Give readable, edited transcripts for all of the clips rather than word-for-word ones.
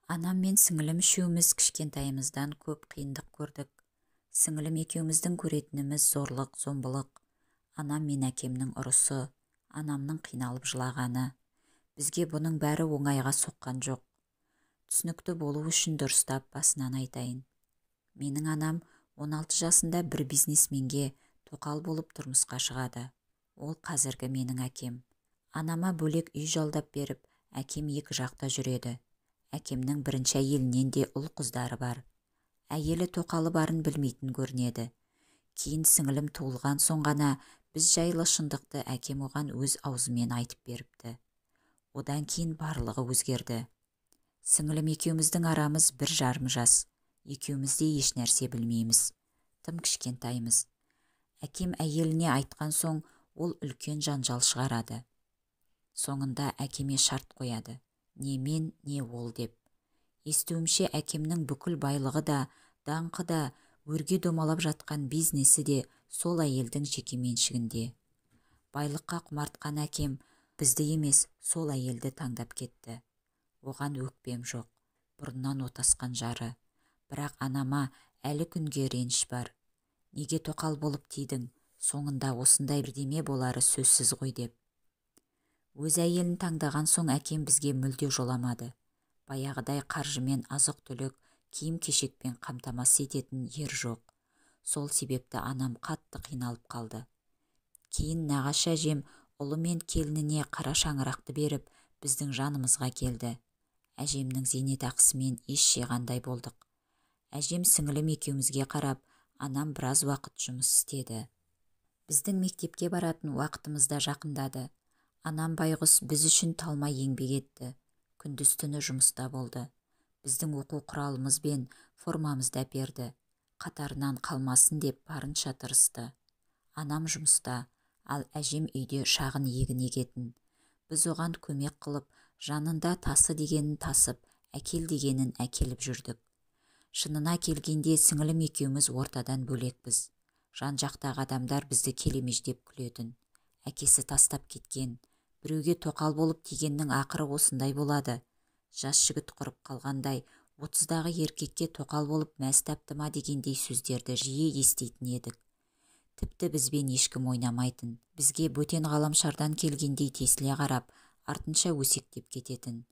Анам мен сіңілім үшеуміз кішкентайымыздан көп қиындық көрдік. Сіңілім екеуміздің көретініміз зорлық, зомбылық. Анам мен әкемнің ұрысы, анамның қиналып жылағаны. Бізге бұның бәрі оңайға соққан жоқ. Түсінікті болу үшін дұрыстап басынан айтайын. Менің анам 16 жасында бір бизнесменге тоқал болып тұрмысқа шығады. Ол қазіргі менің әкем. Анама бөлек үй жалдап беріп, әкем екі жақта жүреді. Әкемнің бірінші әйелінен де ұл қыздары бар. Әйелі тоқалы барын білмейтін көрінеді. Кейін сіңілім туылған соң ғана біз жайлы шындықты әкем оған өз аузымен айтып беріпті. Одан кейін барлығы өзгерді. Сіңілім екеуміздің арамыз 1,5 жас. Екеуміз де еш нәрсе білмейміз. Тым кішкентаймыз. Әкем әйеліне айтқан соң ол үлкен жанжал шығарады. Соңында әкеме шарт қояды. Не мен, не ол деп. Естуімше әкемнің бүкіл байлығы да, даңқы да, өрге домалап жатқан бизнесі де сол әйелдің жеке меншігінде. Байлыққа құмартқан әкем бізді емес, сол әйелді таңдап кетті. Оған өкпем жоқ, бұрыннан отасқан жары. Бірақ анама әлі күнге реніш бар. Неге тоқал болып тидің, соңында осындай бірдеме болары сөзсіз ғой деп. Өз әйелін таңдаған соң әкем бізге мүлде жоламады. Баяғыдай қаржымен азық-түлік, киім-кешекпен қамтамасыз ететін ер жоқ. Сол себепті анам қатты қиналып қалды. Кейін нағашы әжем ұлы мен келініне қара шаңырақты беріп, біздің жанымызға келді. Әжемнің зейнетақысымен еш жиғандай болдық. Әжем сіңілім екеумізге қарап, анам біраз уақыт жұмыс істеді. Біздің мектепке баратын уақытымыз да жақындады. Анам байғұс біз үшін талмай еңбек етті. Күндіз-түні жұмыста болды. Біздің оқу құралымыз бен формамызды да берді. Қатарынан қалмасын деп барынша тырысты. Анам жұмыста, ал әжем үйде шағын егін егетін. Біз оған көмек қылып, жанында тасы дегенін тасып, әкел дегенін әкеліп жүрдік. Шынына келгенде сіңілім екеуміз ортадан бөлекпіз. Жан-жақтағы адамдар бізді келемеждеп күлетін. Әкесі тастап кеткен. Біреуге тоқал болып тигеннің ақыры осындай болады. Жас жігіт құрып қалғандай, 30-дағы еркекке тоқал болып мәз тапты ма дегендей сөздерді жиі естейтін едік. Тіпті бізбен ешкім ойнамайтын. Бізге бөтен ғаламшардан келгендей тесіле қарап, артынша өсектеп кететін.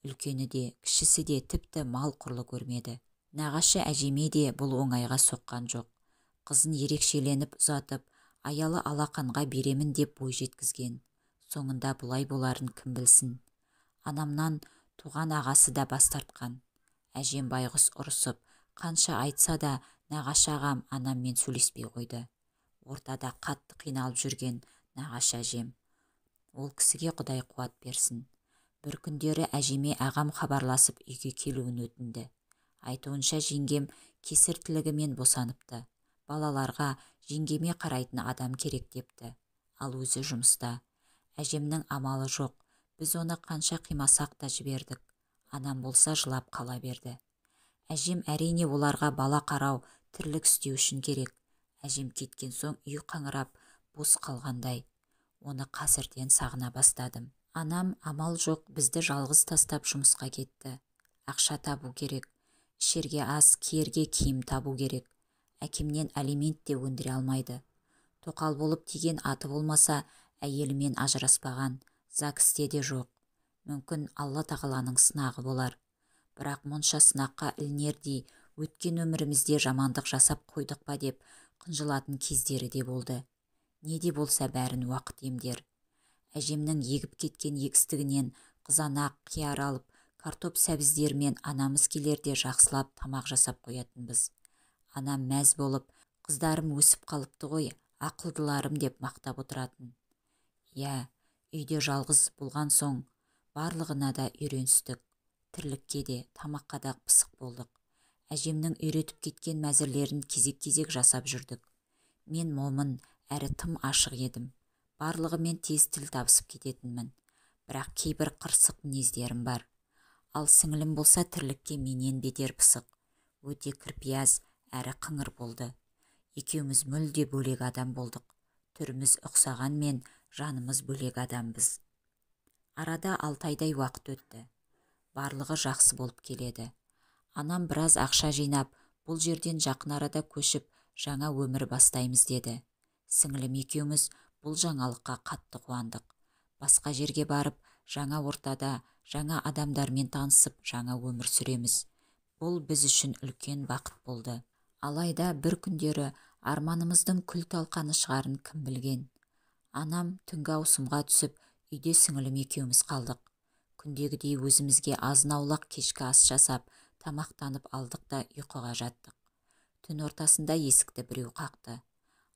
Үлкені де, кішісі де тіпті мал құрлы көрмеді. Нағашы әжеме де бұл оңайға соққан жоқ. Қызын ерекшеленіп ұзатып, аялы алақанға беремін деп бой жеткізген. Соңында бұлай боларын кім білсін. Анамнан туған ағасы да бас тартқан. Әжем байғұс ұрысып, қанша айтса да нағашы ағам анаммен сөйлеспей қойды. Ортада қатты қиналып жүрген нағашы әжем. Ол кісіге Құдай қуат берсін. Бір күндері әжеме ағам хабарласып үйге келуін өтінді. Айтуынша жеңгем кесір тілігімен босаныпты. Балаларға жеңгеме қарайтын адам керек депті. Ал өзі жұмыста. Әжемнің амалы жоқ. Біз оны қанша қимасақ та жібердік. Анам болса жылап қала берді. Әжем әрине оларға бала қарау, тірлік істеу үшін керек. Әжем кеткен соң үй қаңырап, бос қалғандай. Оны қазірден сағына бастадым. Анам амал жоқ бізді жалғыз тастап жұмысқа кетті. Ақша табу керек. Ішерге ас, киерге киім табу керек. Әкемнен алимент те өндіре алмайды. Тоқал болып тиген аты болмаса, әйелімен ажыраспаған, ЗАГСте де жоқ. Мүмкін Алла тағаланың сынағы болар. Бірақ мұнша сынаққа ілінердей өткен өмірімізде жамандық жасап қойдық па деп қынжылатын кездері де болды. Не де болса бәрін уақыт емдер. Әжемнің егіп кеткен егістігінен қызанақ, қияр алып, картоп сәбіздермен анамыз келерде жақсылап тамақ жасап қоятынбыз. Анам мәз болып, қыздарым өсіп қалыпты ғой, ақылдыларым деп мақтап отыратын. Я, үйде жалғыз болған соң барлығына да үйреністік. Тірлікке де, тамаққа да пысық болдық. Әжемнің үйретіп кеткен мәзірлерін кезек-кезек жасап жүрдік. Мен момын, әрі тым ашық едім. Барлығымен тез тіл табысып кететінмін. Бірақ кейбір қырсық мінездерім бар. Ал сіңілім болса тірлікке менен бетер пысық. Өте кірпияз, әрі қыңыр болды. Екеуміз мүлде бөлек адам болдық. Түріміз ұқсағанмен жанымыз бөлек адамбыз. Арада 6 айдай уақыт өтті. барлығы жақсы болып келеді. Анам біраз ақша жинап, бұл жерден жақын арада көшіп, жаңа өмір бастаймыз деді. Сіңілім екеуміз бұл жаңалыққа қатты қуандық. Басқа жерге барып, жаңа ортада, жаңа адамдармен танысып, жаңа өмір сүреміз. Бұл біз үшін үлкен бақыт болды. Алайда бір күндері арманымыздың күл талқаны шығарын кім білген. Анам түнгі ауысымға түсіп, үйде сіңілім екеуміз қалдық. Күндегідей өзімізге азын-аулақ кешкі ас жасап, тамақтанып алдық да ұйқыға жаттық. Түн ортасында есікті біреу қақты.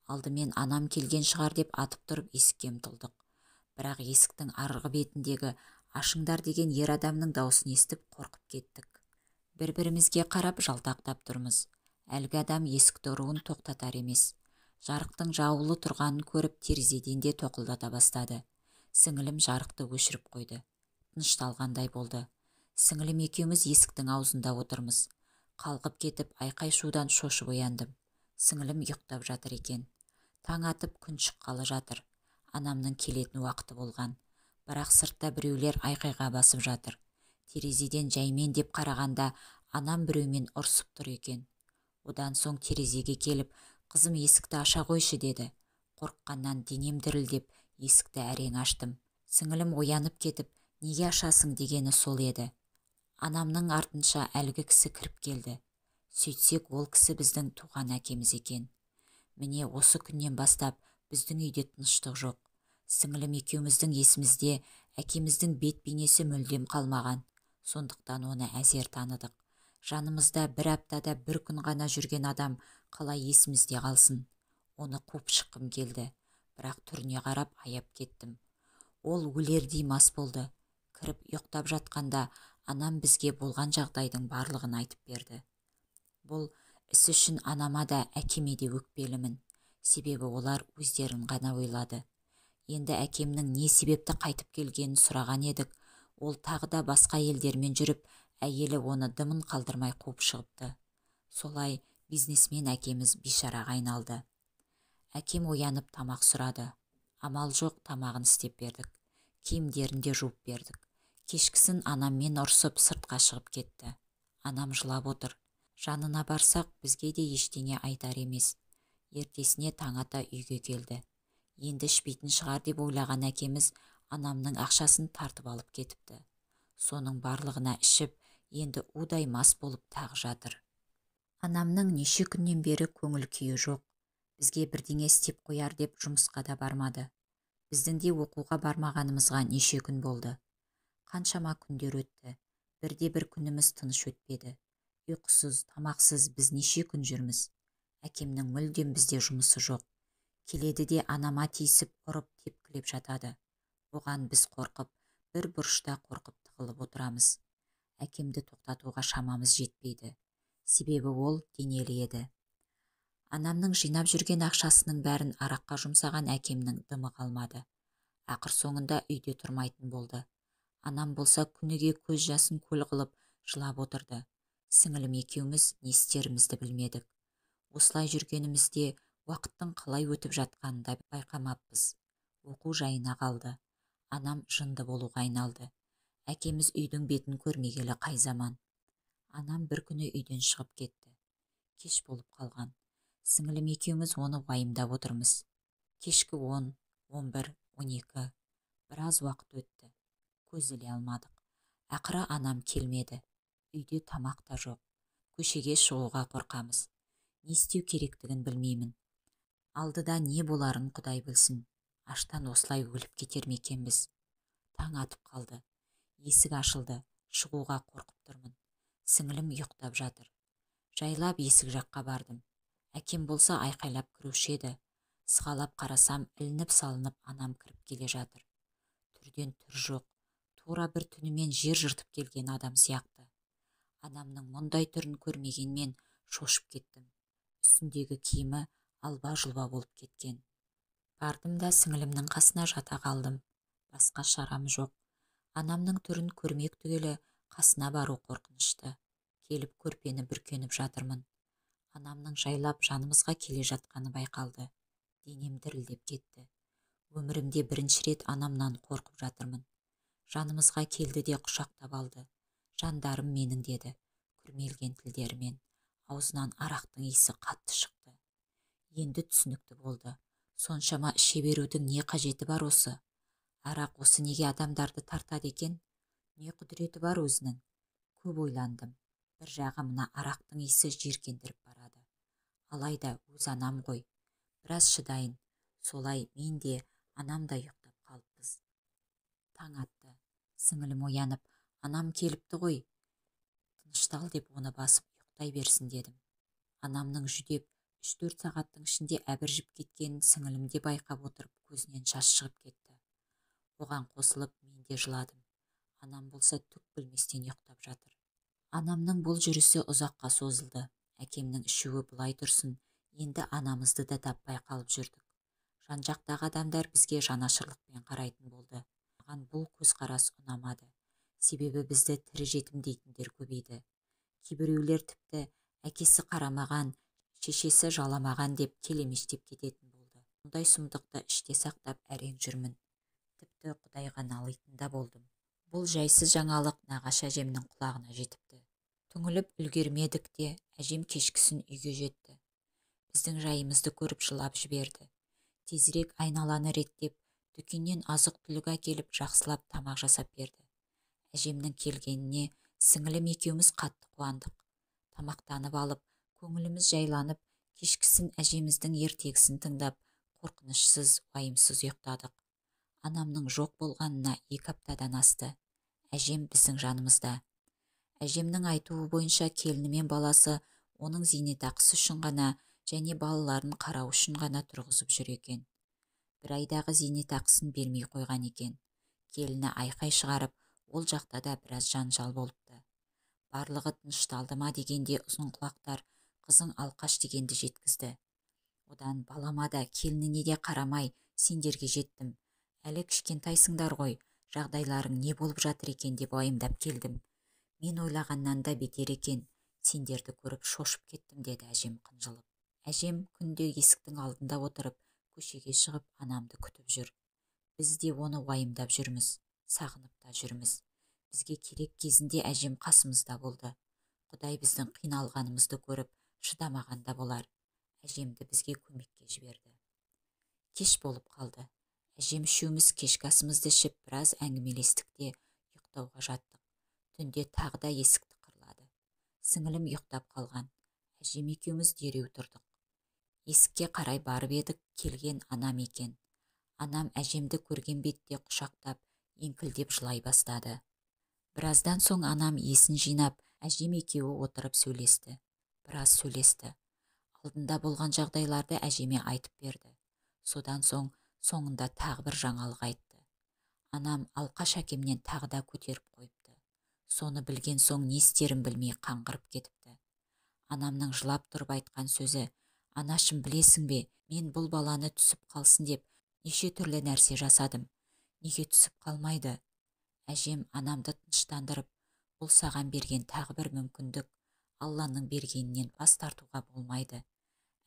Алдымен анам келген шығар деп атып тұрып есікке ұмтылдық. Бірақ есіктің арғы бетіндегі ашыңдар деген ер адамның даусын естіп қорқып кеттік. Бір-бірімізге қарап жалтақтап тұрмыз. Әлгі адам есікті ұруын тоқтатар емес. Жарықтың жауылы тұрғанын көріп терезеден де тоқылдата бастады. Сіңілім жарықты өшіріп қойды. Тынышталғандай болды. Сіңілім екеуміз есіктің аузында отырмыз. Қалғып кетіп айқай-шудан шошып ояндым. Сіңілім ұйықтап жатыр екен. Таң атып күн шыққалы жатыр. Анамның келетін уақыты болған. Бірақ сыртта біреулер айқайға басып жатыр. Терезеден жаймен деп қарағанда анам біреумен ұрсып тұр екен. Одан соң терезеге келіп, қызым есікті аша қойшы деді. Қорыққаннан денем дірілдеп, есікті әрең аштым. Сіңілім оянып кетіп, неге ашасың дегені сол еді. Анамның артынша әлгі кісі кіріп келді. Сөйтсек ол кісі біздің туған әкеміз екен. Міне осы күннен бастап біздің үйде тыныштық жоқ. Сіңілім екеуміздің есімізде әкеміздің бет бейнесі мүлдем қалмаған. Сондықтан оны әзер таныдық. Жанымызда бір аптада бір күн ғана жүрген адам қалай есімізде қалсын. Оны қуып шыққым келді. Бірақ түріне қарап аяп кеттім. Ол өлердей мас болды. Кіріп ұйықтап жатқанда анам бізге болған жағдайдың барлығын айтып берді. Бұл іс үшін анама да әкеме де өкпелімін. Себебі олар өздерін ғана ойлады. Енді әкемнің не себепті қайтып келгенін сұраған едік. Ол тағы да басқа елдермен жүріп, әйелі оны дымын қалдырмай қуып шығыпты. Солай бизнесмен әкеміз бейшараға айналды. Әкем оянып тамақ сұрады. Амал жоқ, тамағын істеп бердік. Киімдерін де жуып бердік. Кешкісін анаммен ұрсып сыртқа шығып кетті. Анам жылап отыр. Жанына барсақ бізге де ештеңе айтар емес. Ертесіне таң ата үйге келді. Енді ішпейтін шығар деп ойлаған әкеміз анамның ақшасын тартып алып кетіпті. Соның барлығына ішіп, енді удай мас болып тағы жатыр. Анамның неше күннен бері көңіл күйі жоқ. Бізге бірдеңе істеп қояр деп жұмысқа да бармады. Біздің де оқуға бармағанымызға неше күн болды. Қаншама күндер өтті. Бірде-бір күніміз тыныш өтпеді. Ұйқысыз, тамақсыз біз неше күн жүрміз. Әкемнің мүлдем бізде жұмысы жоқ. Келеді де анама тиісіп, ұрып, тепкілеп жатады. Оған біз қорқып, бір бұрышта қорқып тығылып отырамыз. Әкемді тоқтатуға шамамыз жетпейді. Себебі ол денелі еді. Анамның жинап жүрген ақшасының бәрін араққа жұмсаған әкемнің дымы қалмады. Ақыр соңында үйде тұрмайтын болды. Анам болса күніге көз жасын көл қылып жылап отырды. Сіңілім екеуміз не істерімізді білмедік. Осылай жүргенімізде уақыттың қалай өтіп жатқанын да байқамаппыз. Оқу жайына қалды. Анам жынды болуға айналды. Әкеміз үйдің бетін көрмегелі қай заман. Анам бір күні үйден шығып кетті. Кеш болып қалған. Сіңілім екеуміз оны уайымдап отырмыз. Кешкі 10, 11, 12. Біраз уақыт өтті. Көз іле алмадық. Ақыры анам келмеді. Үйде тамақ та жоқ. Көшеге шығуға қорқамыз. Не істеу керектігін білмеймін. Алдыда не боларын Құдай білсін. Аштан осылай өліп кетер ме екенбіз. Таң атып қалды. Есік ашылды. Шығуға қорқып тұрмын. Сіңілім ұйықтап жатыр. Жайлап есік жаққа бардым. Әкем болса айқайлап кіруші еді. Сығалап қарасам, ілініп салынып анам кіріп келе жатыр. Түрден түр жоқ. Тура бір түнімен жер жыртып келген адам сияқты. Анамның мұндай түрін көрмегенмен шошып кеттім. Үстіндегі киімі алба-жұлба болып кеткен. Бардым да сіңілімнің қасына жата қалдым. Басқа шарам жоқ. Анамның түрін көрмек түгелі қасына бару қорқынышты. Келіп көрпені бүркеніп жатырмын. Анамның жайлап жанымызға келе жатқаны байқалды. Денем дірілдеп кетті. Өмірімде бірінші рет анамнан қорқып жатырмын. Жанымызға келді де құшақтап алды. Жандарым менің, деді күрмелген тілдерімен. Аузынан арақтың иісі қатты шықты. Енді түсінікті болды. Соншама іше берудің не қажеті бар осы? Арақ осы неге адамдарды тартады екен? Не құдіреті бар өзінің? Көп ойландым. Бір жағы мына арақтың иісі жиіркендіріп барады. Алайда өз анам ғой. Біраз шыдайын. Солай мен де анам да ұйықтап қалыппыз. Таң атты. Сіңілім оянып, анам келіпті ғой. Тыныштал деп оны басып ұйықтай берсін дедім. Анамның жүдеп 3-4 сағаттың ішінде әбіржіп кеткенін сіңілім де байқап отырып көзінен жас шығып кетті. Оған қосылып мен де жыладым. Анам болса түк білместен ұйықтап жатыр. Анамның бұл жүрісі ұзаққа созылды. Әкемнің ішуі бұлай тұрсын, енді анамызды да таппай қалып жүрдік. Жан-жақтағы адамдар бізге жанашырлықпен қарайтын болды. Маған бұл көзқарас ұнамады. Себебі бізді тірі жетім дейтіндер көбейді. Кейбіреулер тіпті әкесі қарамаған, шешесі жаламаған деп келемештеп кететін болды. Мұндай сұмдықты іште сақтап әрең жүрмін. Тіпті Құдайға налитын да болдым. Бұл жайсыз жаңалық нағашы әжемнің құлағына жетіпті. Түңіліп үлгермедік те, әжем кешкісін үйге жетті. Біздің жайымызды көріп жылап жіберді. Тезірек айналаны реттеп, дүкеннен азық-түлік әкеліп жақсылап тамақ жасап берді. Әжемнің келгеніне сіңілім екеуміз қатты қуандық. Тамақтанып алып, көңіліміз жайланып, кешкісін әжеміздің ертегісін тыңдап, қорқынышсыз, уайымсыз ұйықтадық. Анамның жоқ болғанына 2 аптадан асты. Әжем біздің жанымызда. Әжемнің айтуы бойынша келіні мен баласы оның зейнетақысы үшін ғана және балаларын қарау үшін ғана тұрғызып жүр екен. Бір айдағы зейнетақысын бермей қойған екен. Келіні айқай шығарып, ол жақта да біраз жанжал болыпты. Барлығы тынышталды ма дегенде ұзын құлақтар қызың Алқаш дегенді жеткізді. Одан балама да келініне де қарамай сендерге жеттім. Әлі кішкентайсыңдар ғой, жағдайларың не болып жатыр екен деп уайымдап келдім. Мен ойлағаннан да бетер екен, сендерді көріп шошып кеттім, деді әжем қынжылып. Әжем күнде есіктің алдында отырып, көшеге шығып анамды күтіп жүр. Біз де оны уайымдап жүрміз, сағынып та жүрміз. Бізге керек кезінде әжем қасымызда болды. Құдай біздің қиналғанымызды көріп, шыдамағанда болар. Әжемді бізге көмекке жіберді. Кеш болып қалды. Әжем үшеуміз кешкі асымызды ішіп, біраз әңгімелестік те ұйықтауға жаттық. Түнде тағы да есікті қырлады. Сіңілім ұйықтап қалған. Әжем екеуміз дереу тұрдық. Есікке қарай барып едік, келген анам екен. Анам әжемді көрген бетте құшақтап, еңкілдеп жылай бастады. Біраздан соң анам есін жинап, әжем екеуі отырып сөйлесті. Біраз сөйлесті. Алдында болған жағдайларды әжеме айтып берді. Содан соң соңында тағы бір жаңалық айтты. Анам Алқаш әкемнен тағы да көтеріп қойыпты. Соны білген соң не істерін білмей қаңғырып кетіпті. Анамның жылап тұрып айтқан сөзі: «Анашым, білесің бе, мен бұл баланы түсіп қалсын деп неше түрлі нәрсе жасадым. Неге түсіп қалмайды?» Әжем анамды тыныштандырып, бұл саған берген тағы бір мүмкіндік. Алланың бергенінен бас тартуға болмайды.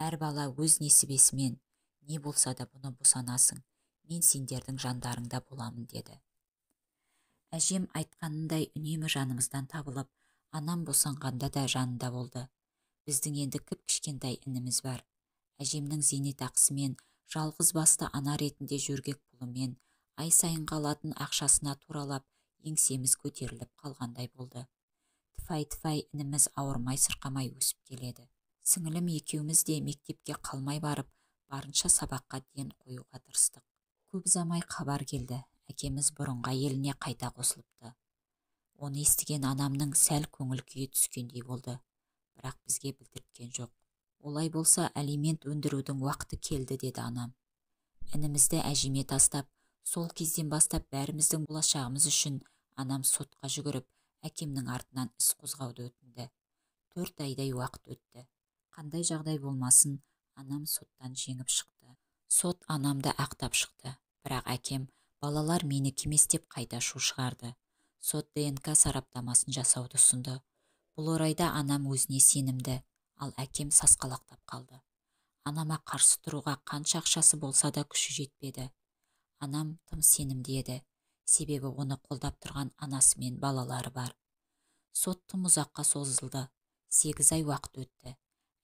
Әр бала өз несібесімен, не болса да бұны босанасың. Мен сендердің жандарыңда боламын, деді. Әжем айтқанындай үнемі жанымыздан табылып, анам босанғанда да жанында болды. Біздің енді кіп-кішкентай ініміз бар. Әжемнің зейнетақысымен, жалғыз басты ана ретінде жөргек пұлымен, ай сайынға алатын ақшасына туралап, еңсеміз көтеріліп қалғандай болды. Тыфай ініміз ауырмай сырқамай өсіп келеді. Сіңілім екеуміз де мектепке қалмай барып, барынша сабаққа ден қоюға тырыстық. Көп ұзамай хабар келді. Әкеміз бұрынғы еліне қайта қосылыпты. Оны естіген анамның сәл көңіл күйі түскендей болды. Бірақ бізге білдірткен жоқ. Олай болса, алимент өндірудің уақыты келді, деді анам. Інімізді әжеме тастап, сол кезден бастап бәріміздің болашағымыз үшін анам сотқа жүгіріп, әкемнің артынан іс қозғауды өтінді. 4 айдай уақыт өтті. Қандай жағдай болмасын, анам соттан жеңіп шықты. Сот анамды ақтап шықты. Бірақ әкем балалар менікі емес деп қайта шу шығарды. Сот ДНК сараптамасын жасауды ұсынды. Бұл орайда анам өзіне сенімді, ал әкем сасқалақтап қалды. Анама қарсы тұруға қанша ақшасы болса да күші жетпеді. Анам тым сенімді еді, себебі оны қолдап тұрған анасы мен балалары бар. Сот тым ұзаққа созылды. 8 ай уақыт өтті.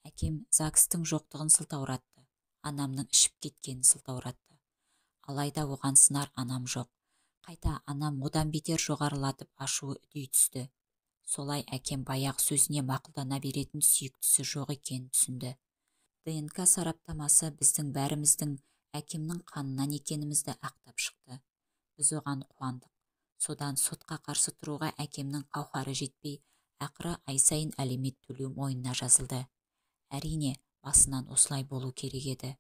Әкем ЗАГСтың жоқтығын сылтауратты. Анамның ішіп кеткенін сылтауратты. Алайда оған сынар анам жоқ. Қайта анам одан бетер жоғарылатып ашуы үдей түсті. Солай әкем баяғы сөзіне мақұлдана беретін сүйіктісі жоқ екенін түсінді. ДНК сараптамасы біздің бәріміздің әкемнің қанынан екенімізді ақтап шықты. Біз оған қуандық. Содан сотқа қарсы тұруға әкемнің қауқары жетпей, ақыры ай сайын алимент төлеу мойнына жазылды. Әрине, басынан осылай болу керек еді.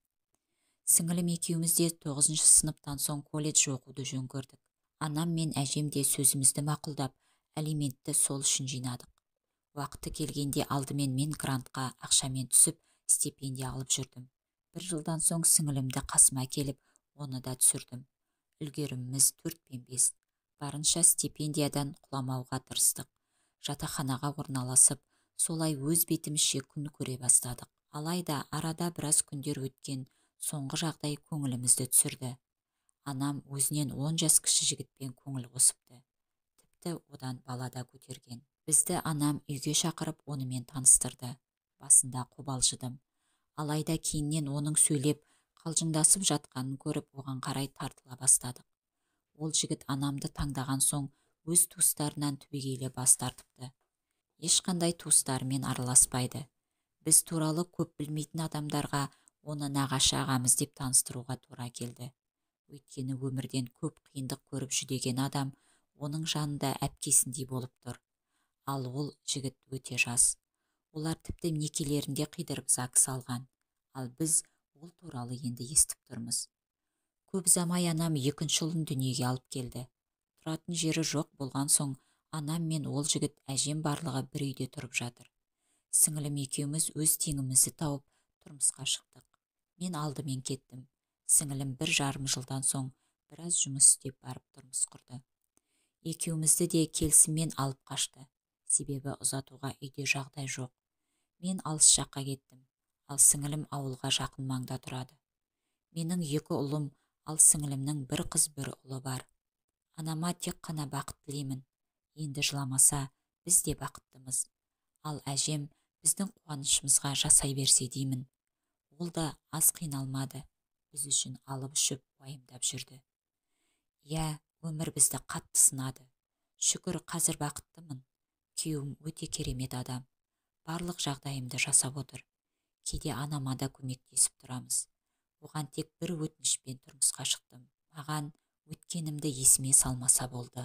Сіңілім екеуміз де 9 сыныптан соң колледж оқуды жөн көрдік. Анам мен әжем де сөзімізді мақұлдап, алиментті сол үшін жинадық. Уақыты келгенде алдымен мен грантқа ақшамен түсіп, стипендия алып жүрдім. 1 жылдан соң сіңілімді қасыма келіп, оны да түсірдім. Үлгеріміміз 4 пен 5. Барынша стипендиядан құламауға тырыстық. Жатақханаға орналасып, солай өз бетімізше күн көре бастадық. Алайда арада біраз күндер өткен соңғы жағдай көңілімізді түсірді. Анам өзінен 10 жас кіші жігітпен көңіл қосыпты. Тіпті одан бала да көтерген. Бізді анам үйге шақырып онымен таныстырды. Басында қобалжыдым. Алайда кейіннен оның сөйлеп, қалжыңдасып жатқанын көріп, оған қарай тартыла бастадық. Ол жігіт анамды таңдаған соң өз туыстарынан түбегейлі бас тартыпты. Ешқандай туыстарымен араласпайды. Біз туралы көп білмейтін адамдарға оны нағашы ағамыз деп таныстыруға тура келді. Өйткені өмірден көп қиындық көріп жүдеген адам оның жанында әпкесіндей болып тұр. Ал ол жігіт өте жас. Олар тіпті некелерінде қидырып ЗАГС алған. Ал біз ол туралы енді естіп тұрмыз. Көп замай анам 2-ші ұлын дүниеге алып келді. Тұратын жері жоқ болған соң, анам мен ол жігіт әжем барлығы бір үйде тұрып жатыр. Сіңілім екеуміз өз теңімізді тауып тұрмысқа шықтық. Мен алдымен кеттім. Сіңілім 1,5 жылдан соң біраз жұмыс істеп барып тұрмыс құрды. Екеумізді де келісіммен алып қашты. Себебі ұзатуға үйде жағдай жоқ. Мен алыс жаққа кеттім. Ал сіңілім ауылға жақын маңда тұрады. Менің 2 ұлым, ал сіңілімнің 1 қыз 1 ұлы бар. Анама тек қана бақыт тілеймін. Енді жыламаса, біз де бақыттымыз. Ал әжем біздің қуанышымызға жасай берсе деймін. Ол да аз қиналмады. Біз үшін алып үшіп уайымдап жүрді. Иә, өмір бізді қатты сынады. Шүкір, қазір бақыттымын. Күйеуім өте керемет адам. Барлық жағдайымды жасап отыр. Кейде анама да көмектесіп тұрамыз. Оған тек бір өтінішпен тұрмысқа шықтым. Маған өткенімді есіме салмаса болды.